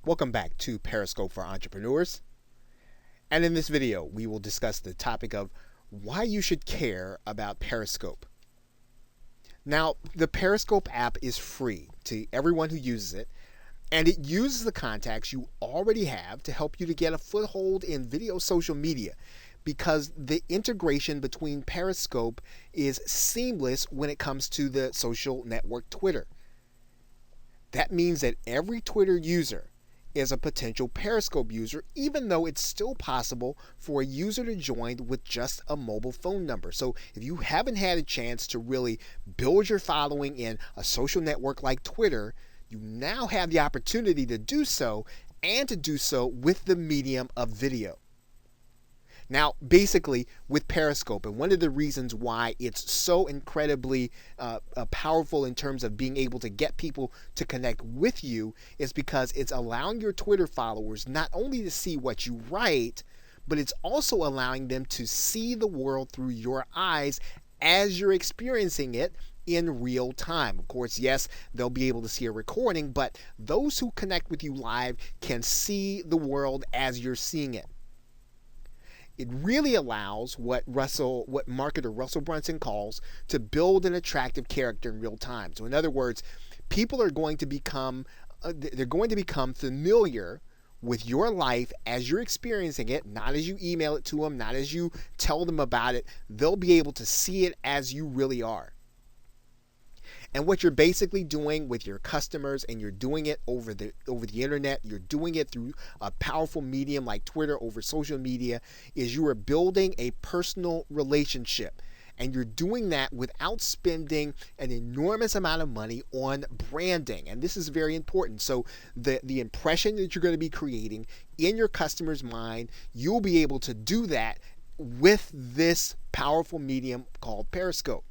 Welcome back to Periscope for Entrepreneurs. And in this video, we will discuss the topic of why you should care about Periscope. Now, the Periscope app is free to everyone who uses it, and it uses the contacts you already have to help you to get a foothold in video social media, because the integration between Periscope is seamless when it comes to the social network Twitter. That means that every Twitter user is a potential Periscope user, even though it's still possible for a user to join with just a mobile phone number. So if you haven't had a chance to really build your following in a social network like Twitter, you now have the opportunity to do so, and to do so with the medium of video. Now, basically, with Periscope, and one of the reasons why it's so incredibly powerful in terms of being able to get people to connect with you, is because it's allowing your Twitter followers not only to see what you write, but it's also allowing them to see the world through your eyes as you're experiencing it in real time. Of course, yes, they'll be able to see a recording, but those who connect with you live can see the world as you're seeing it. It really allows what marketer Russell Brunson calls to build an attractive character in real time. So in other words, people are going to become familiar with your life as you're experiencing it, not as you email it to them, not as you tell them about it. They'll be able to see it as you really are. And what you're basically doing with your customers, and you're doing it over the internet, you're doing it through a powerful medium like Twitter, over social media, is you are building a personal relationship. And you're doing that without spending an enormous amount of money on branding. And this is very important. So the impression that you're going to be creating in your customer's mind, you'll be able to do that with this powerful medium called Periscope.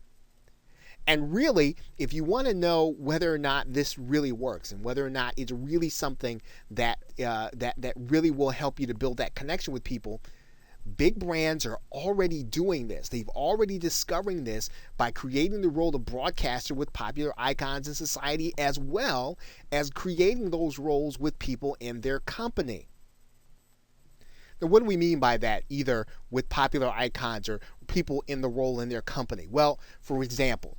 And really, if you want to know whether or not this really works, and whether or not it's really something that really will help you to build that connection with people, big brands are already doing this. They've already discovering this by creating the role of broadcaster with popular icons in society, as well as creating those roles with people in their company. Now, what do we mean by that, either with popular icons or people in the role in their company? Well, for example,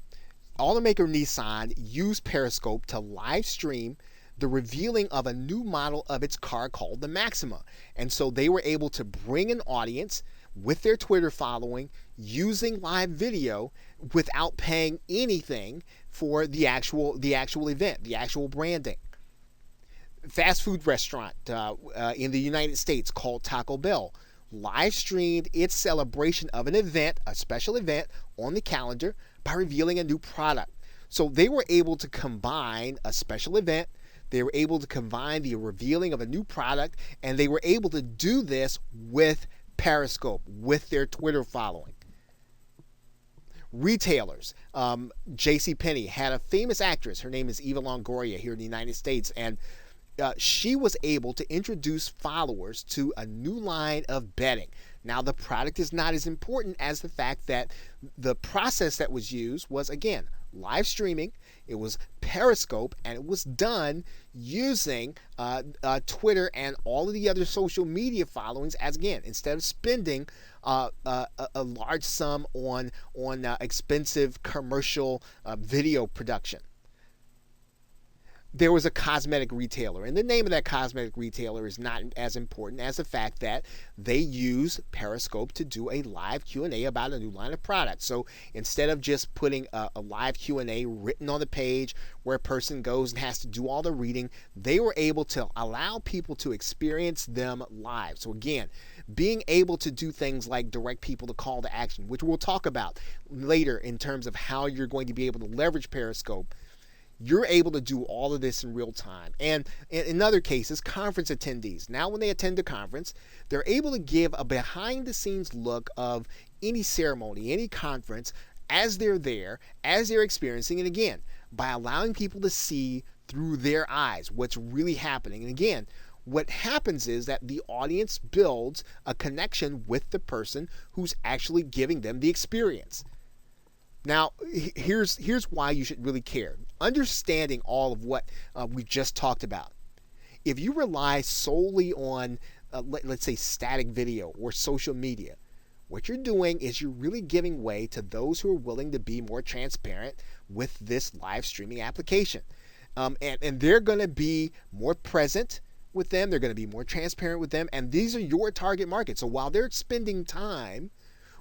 automaker Nissan used Periscope to live stream the revealing of a new model of its car called the Maxima. And so they were able to bring an audience with their Twitter following using live video without paying anything for the actual event, the actual branding. Fast food restaurant in the United States called Taco Bell live streamed its celebration of an event, a special event on the calendar, by revealing a new product. So they were able to combine a special event, they were able to combine the revealing of a new product, and they were able to do this with Periscope, with their Twitter following. Retailers, JCPenney had a famous actress, her name is Eva Longoria, here in the United States, and she was able to introduce followers to a new line of bedding. Now, the product is not as important as the fact that the process that was used was, again, live streaming. It was Periscope, and it was done using Twitter and all of the other social media followings, as, again, instead of spending a large sum on expensive commercial video production. There was a cosmetic retailer, and the name of that cosmetic retailer is not as important as the fact that they use Periscope to do a live Q&A about a new line of products. So instead of just putting a live Q&A written on the page where a person goes and has to do all the reading, they were able to allow people to experience them live. So again, being able to do things like direct people to call to action, which we'll talk about later in terms of how you're going to be able to leverage Periscope. You're able to do all of this in real time. And in other cases, conference attendees, now when they attend a conference, they're able to give a behind the scenes look of any ceremony, any conference, as they're there, as they're experiencing it, again, by allowing people to see through their eyes what's really happening. And again, what happens is that the audience builds a connection with the person who's actually giving them the experience. Now, here's why you should really care. Understanding all of what we just talked about. If you rely solely on, let's say, static video or social media, what you're doing is you're really giving way to those who are willing to be more transparent with this live streaming application. And they're going to be more present with them. They're going to be more transparent with them. And these are your target market. So while they're spending time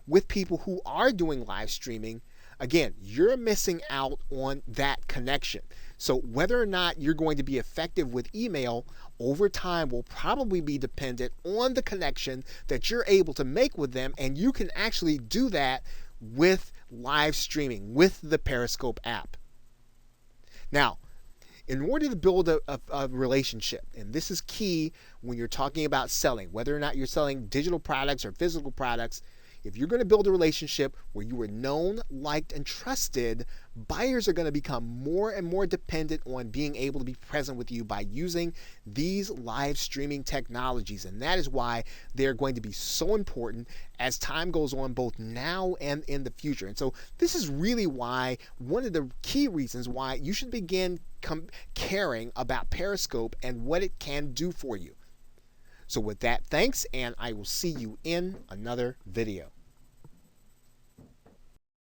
with people who are doing live streaming, again, you're missing out on that connection. So whether or not you're going to be effective with email over time will probably be dependent on the connection that you're able to make with them. And you can actually do that with live streaming, with the Periscope app. Now, in order to build a relationship, and this is key when you're talking about selling, whether or not you're selling digital products or physical products, if you're going to build a relationship where you are known, liked, and trusted, buyers are going to become more and more dependent on being able to be present with you by using these live streaming technologies. And that is why they're going to be so important as time goes on, both now and in the future. And so this is really why, one of the key reasons why you should begin caring about Periscope and what it can do for you. So with that, thanks, and I will see you in another video.